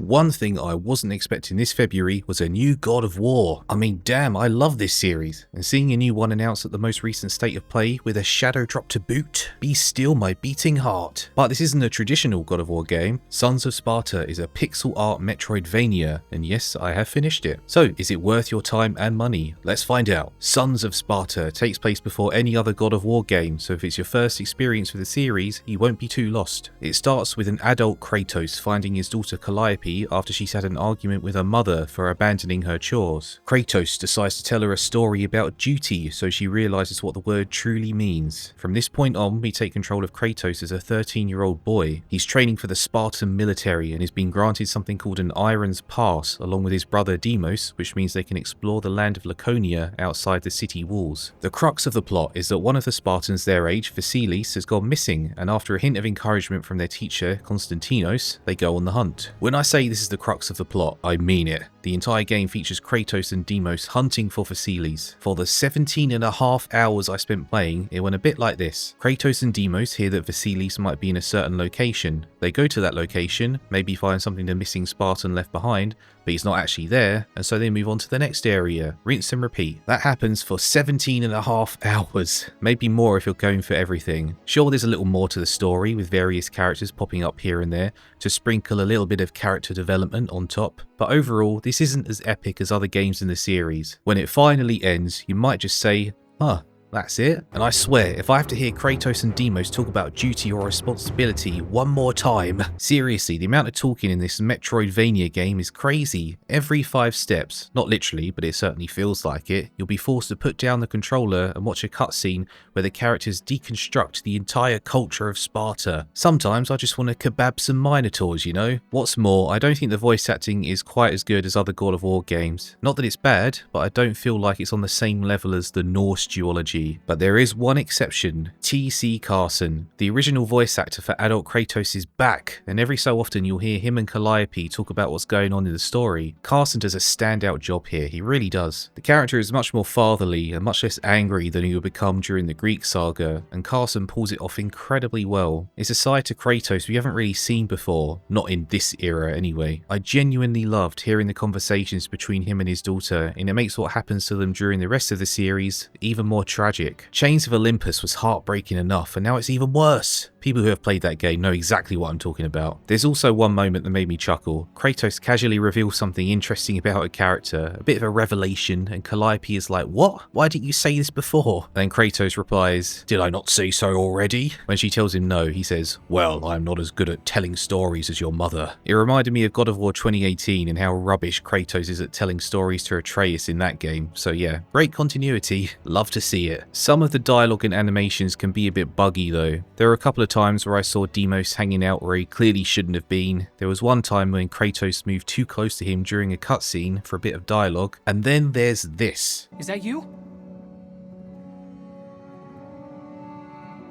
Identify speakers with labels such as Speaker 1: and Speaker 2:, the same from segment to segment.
Speaker 1: one thing I wasn't expecting this February was a new God of War. I mean, damn, I love this series, and seeing a new one announced at the most recent State of Play with a shadow drop to boot, be still my beating heart. But this isn't a traditional God of War game. Sons of Sparta is a pixel art Metroidvania, and yes, I have finished it. So, is it worth your time and money? Let's find out. Sons of Sparta takes place before any other God of War game, so if it's your first experience with the series, you won't be too lost. It starts with an adult Kratos finding his daughter Calliope after she's had an argument with her mother for abandoning her chores. Kratos decides to tell her a story about duty so she realises what the word truly means. From this point on, we take control of Kratos as a 13-year-old boy. He's training for the Spartan military and has been granted something called an Iron's Pass along with his brother Deimos, which means they can explore the land of Laconia outside the city walls. The crux of the plot is that one of the Spartans their age, Vasilis, has gone missing, and after a hint of encouragement from their teacher, Konstantinos, they go on the hunt. When I say this is the crux of the plot, I mean it. The entire game features Kratos and Deimos hunting for Vasilis. For the 17.5 hours I spent playing, it went a bit like this. Kratos and Deimos hear that Vasilis might be in a certain location. They go to that location, maybe find something the missing Spartan left behind, but he's not actually there, and so they move on to the next area. Rinse and repeat. That happens for 17.5 hours. Maybe more if you're going for everything. Sure, there's a little more to the story, with various characters popping up here and there, to sprinkle a little bit of character development on top, but overall, this isn't as epic as other games in the series. When it finally ends, you might just say, huh, that's it? And I swear, if I have to hear Kratos and Deimos talk about duty or responsibility one more time, seriously, the amount of talking in this Metroidvania game is crazy. Every 5 steps, not literally, but it certainly feels like it, you'll be forced to put down the controller and watch a cutscene where the characters deconstruct the entire culture of Sparta. Sometimes I just want to kebab some minotaurs, you know? What's more, I don't think the voice acting is quite as good as other God of War games. Not that it's bad, but I don't feel like it's on the same level as the Norse duology. But there is one exception, T.C. Carson. The original voice actor for adult Kratos is back, and every so often you'll hear him and Calliope talk about what's going on in the story. Carson does a standout job here, he really does. The character is much more fatherly and much less angry than he would become during the Greek saga, and Carson pulls it off incredibly well. It's a side to Kratos we haven't really seen before, not in this era anyway. I genuinely loved hearing the conversations between him and his daughter, and it makes what happens to them during the rest of the series even more tragic. Chains of Olympus was heartbreaking enough, and now it's even worse. People who have played that game know exactly what I'm talking about. There's also one moment that made me chuckle. Kratos casually reveals something interesting about a character, a bit of a revelation, and Calliope is like, what? Why didn't you say this before? Then Kratos replies, did I not say so already? When she tells him no, he says, well, I'm not as good at telling stories as your mother. It reminded me of God of War 2018 and how rubbish Kratos is at telling stories to Atreus in that game. So yeah, great continuity. Love to see it. Some of the dialogue and animations can be a bit buggy though. There are a couple of times where I saw Deimos hanging out where he clearly shouldn't have been. There was one time when Kratos moved too close to him during a cutscene for a bit of dialogue. And then there's this.
Speaker 2: Is that you?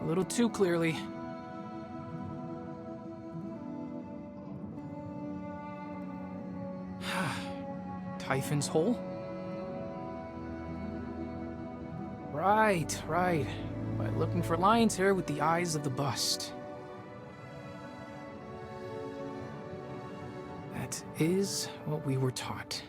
Speaker 2: A little too clearly. Typhon's hole? Right. But looking for lion's hair with the eyes of the bust. That is what we were taught.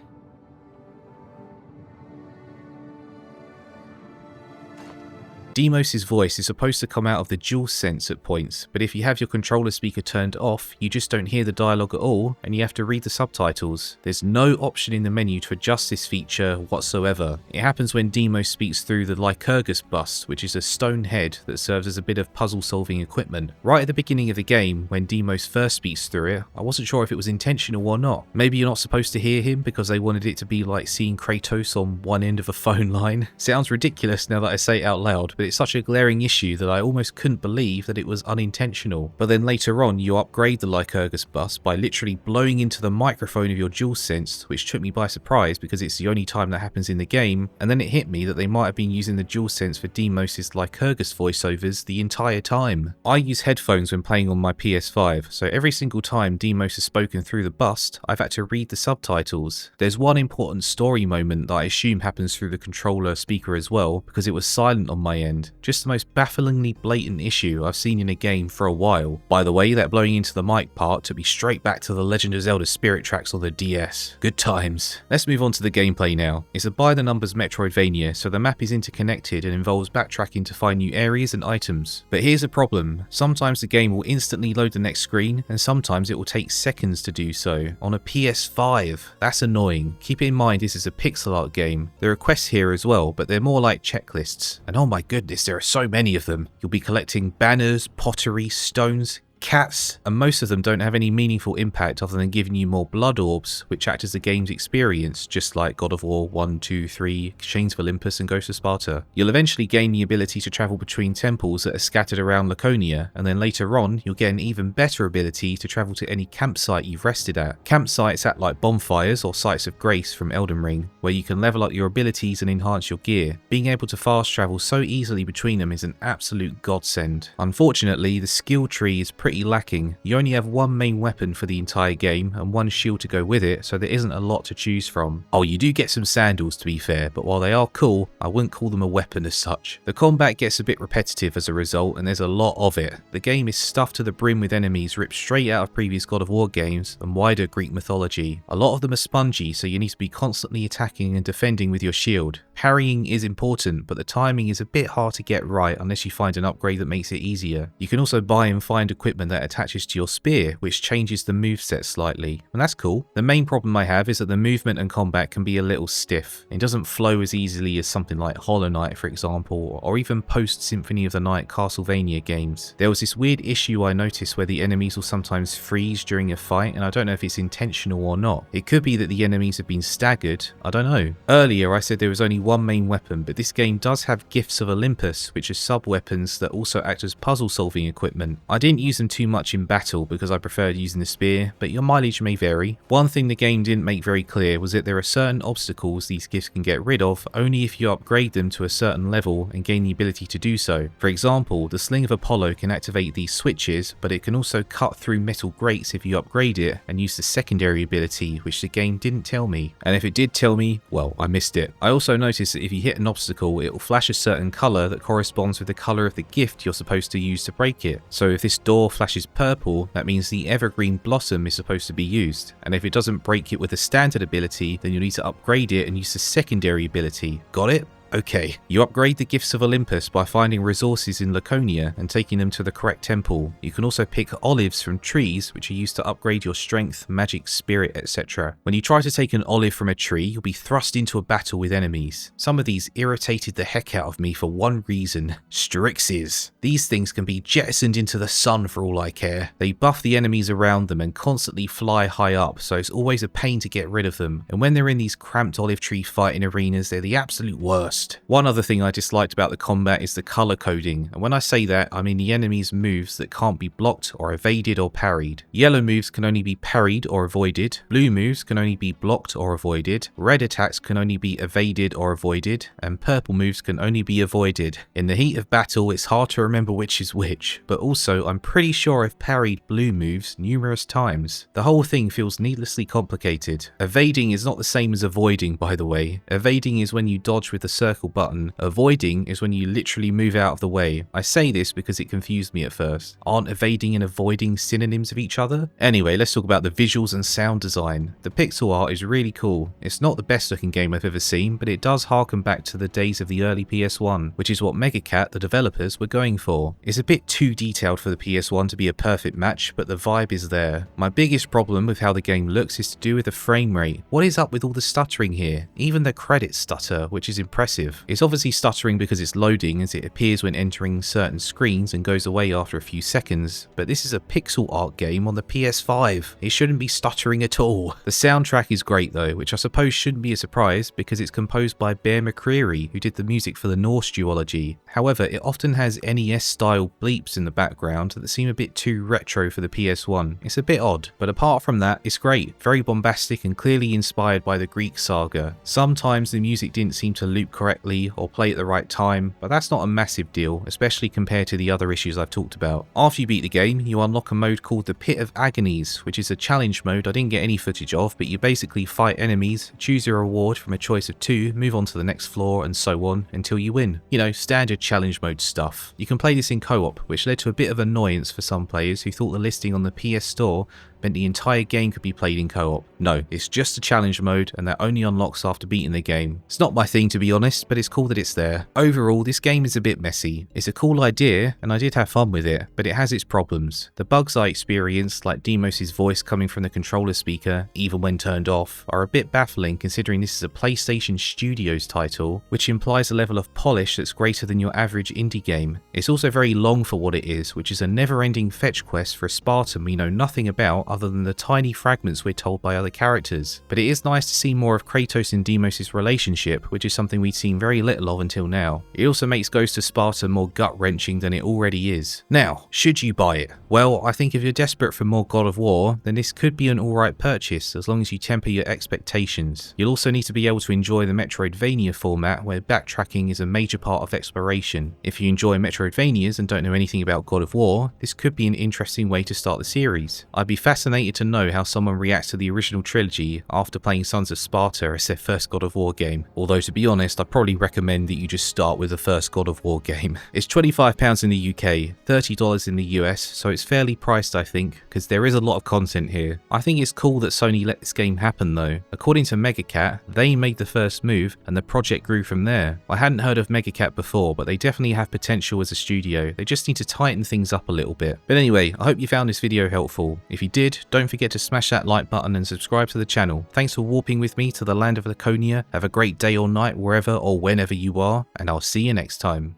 Speaker 1: Deimos' voice is supposed to come out of the DualSense at points, but if you have your controller speaker turned off, you just don't hear the dialogue at all, and you have to read the subtitles. There's no option in the menu to adjust this feature whatsoever. It happens when Deimos speaks through the Lycurgus bust, which is a stone head that serves as a bit of puzzle-solving equipment. Right at the beginning of the game, when Deimos first speaks through it, I wasn't sure if it was intentional or not. Maybe you're not supposed to hear him because they wanted it to be like seeing Kratos on one end of a phone line. Sounds ridiculous now that I say it out loud, but it's such a glaring issue that I almost couldn't believe that it was unintentional. But then later on, you upgrade the Lycurgus bus by literally blowing into the microphone of your DualSense, which took me by surprise because it's the only time that happens in the game, and then it hit me that they might have been using the DualSense for Deimos' Lycurgus voiceovers the entire time. I use headphones when playing on my PS5, so every single time Deimos has spoken through the bust, I've had to read the subtitles. There's one important story moment that I assume happens through the controller speaker as well, because it was silent on my end end. Just the most bafflingly blatant issue I've seen in a game for a while. By the way, that blowing into the mic part took me straight back to the Legend of Zelda Spirit Tracks on the DS. Good times. Let's move on to the gameplay now. It's a by-the-numbers Metroidvania, so the map is interconnected and involves backtracking to find new areas and items. But here's a problem. Sometimes the game will instantly load the next screen, and sometimes it will take seconds to do so. On a PS5. That's annoying. Keep in mind this is a pixel art game. There are quests here as well, but they're more like checklists. And oh my goodness, there are so many of them. You'll be collecting banners, pottery, stones, cats, and most of them don't have any meaningful impact other than giving you more blood orbs, which act as the game's experience, just like God of War 1, 2, 3, Chains of Olympus and Ghost of Sparta. You'll eventually gain the ability to travel between temples that are scattered around Laconia, and then later on you'll get an even better ability to travel to any campsite you've rested at. Campsites act like bonfires or sites of grace from Elden Ring, where you can level up your abilities and enhance your gear. Being able to fast travel so easily between them is an absolute godsend. Unfortunately, the skill tree is pretty lacking. You only have one main weapon for the entire game and one shield to go with it, so there isn't a lot to choose from. Oh, you do get some sandals to be fair, but while they are cool, I wouldn't call them a weapon as such. The combat gets a bit repetitive as a result, and there's a lot of it. The game is stuffed to the brim with enemies ripped straight out of previous God of War games and wider Greek mythology. A lot of them are spongy, so you need to be constantly attacking and defending with your shield. Parrying is important, but the timing is a bit hard to get right unless you find an upgrade that makes it easier. You can also buy and find equipment that attaches to your spear, which changes the moveset slightly, and that's cool. The main problem I have is that the movement and combat can be a little stiff. It doesn't flow as easily as something like Hollow Knight, for example, or even post Symphony of the Night Castlevania games. There was this weird issue I noticed where the enemies will sometimes freeze during a fight, and I don't know if it's intentional or not. It could be that the enemies have been staggered, I don't know. Earlier I said there was only one main weapon, but this game does have Gifts of Olympus, which are sub-weapons that also act as puzzle-solving equipment. I didn't use them too much in battle because I preferred using the spear, but your mileage may vary. One thing the game didn't make very clear was that there are certain obstacles these gifts can get rid of only if you upgrade them to a certain level and gain the ability to do so. For example, the Sling of Apollo can activate these switches, but it can also cut through metal grates if you upgrade it and use the secondary ability, which the game didn't tell me. And if it did tell me, well, I missed it. I also noticed that if you hit an obstacle, it will flash a certain colour that corresponds with the colour of the gift you're supposed to use to break it. So if this door flashes purple, that means the evergreen blossom is supposed to be used. And if it doesn't break it with a standard ability, then you'll need to upgrade it and use the secondary ability. Got it? Okay, you upgrade the Gifts of Olympus by finding resources in Laconia and taking them to the correct temple. You can also pick olives from trees, which are used to upgrade your strength, magic, spirit, etc. When you try to take an olive from a tree, you'll be thrust into a battle with enemies. Some of these irritated the heck out of me for one reason: Strixes. These things can be jettisoned into the sun for all I care. They buff the enemies around them and constantly fly high up, so it's always a pain to get rid of them. And when they're in these cramped olive tree fighting arenas, they're the absolute worst. One other thing I disliked about the combat is the color coding, and when I say that, I mean the enemy's moves that can't be blocked or evaded or parried. Yellow moves can only be parried or avoided, blue moves can only be blocked or avoided, red attacks can only be evaded or avoided, and purple moves can only be avoided. In the heat of battle, it's hard to remember which is which, but also I'm pretty sure I've parried blue moves numerous times. The whole thing feels needlessly complicated. Evading is not the same as avoiding, by the way. Evading is when you dodge with the circle button. Avoiding is when you literally move out of the way. I say this because it confused me at first. Aren't evading and avoiding synonyms of each other? Anyway, let's talk about the visuals and sound design. The pixel art is really cool. It's not the best looking game I've ever seen, but it does harken back to the days of the early PS1, which is what Megacat, the developers, were going for. It's a bit too detailed for the PS1 to be a perfect match, but the vibe is there. My biggest problem with how the game looks is to do with the frame rate. What is up with all the stuttering here? Even the credits stutter, which is impressive. It's obviously stuttering because it's loading, as it appears when entering certain screens and goes away after a few seconds, but this is a pixel art game on the PS5. It shouldn't be stuttering at all. The soundtrack is great though, which I suppose shouldn't be a surprise because it's composed by Bear McCreary, who did the music for the Norse duology. However, it often has NES style bleeps in the background that seem a bit too retro for the PS1. It's a bit odd, but apart from that, it's great. Very bombastic and clearly inspired by the Greek saga. Sometimes the music didn't seem to loop correctly correctly or play at the right time, but that's not a massive deal, especially compared to the other issues I've talked about. After you beat the game, you unlock a mode called the Pit of Agonies, which is a challenge mode I didn't get any footage of, but you basically fight enemies, choose your reward from a choice of 2, move on to the next floor, and so on until you win. You know, standard challenge mode stuff. You can play this in co-op, which led to a bit of annoyance for some players who thought the listing on the PS Store meant the entire game could be played in co-op. No, it's just a challenge mode, and that only unlocks after beating the game. It's not my thing, to be honest, but it's cool that it's there. Overall, this game is a bit messy. It's a cool idea, and I did have fun with it, but it has its problems. The bugs I experienced, like Deimos' voice coming from the controller speaker, even when turned off, are a bit baffling considering this is a PlayStation Studios title, which implies a level of polish that's greater than your average indie game. It's also very long for what it is, which is a never-ending fetch quest for a Spartan we know nothing about other than the tiny fragments we're told by other characters. But it is nice to see more of Kratos and Deimos' relationship, which is something we'd seen very little of until now. It also makes Ghost of Sparta more gut-wrenching than it already is. Now, should you buy it? Well, I think if you're desperate for more God of War, then this could be an alright purchase as long as you temper your expectations. You'll also need to be able to enjoy the Metroidvania format where backtracking is a major part of exploration. If you enjoy Metroidvanias and don't know anything about God of War, this could be an interesting way to start the series. I'd be fascinated to know how someone reacts to the original trilogy after playing Sons of Sparta as their first God of War game, although to be honest I'd probably recommend that you just start with the first God of War game. It's £25 in the UK, $30 in the US, so it's fairly priced I think, because there is a lot of content here. I think it's cool that Sony let this game happen though. According to Megacat, they made the first move and the project grew from there. I hadn't heard of Megacat before, but they definitely have potential as a studio. They just need to tighten things up a little bit. But anyway, I hope you found this video helpful. If you did, don't forget to smash that like button and subscribe to the channel. Thanks for warping with me to the land of Laconia. Have a great day or night wherever or whenever you are, and I'll see you next time.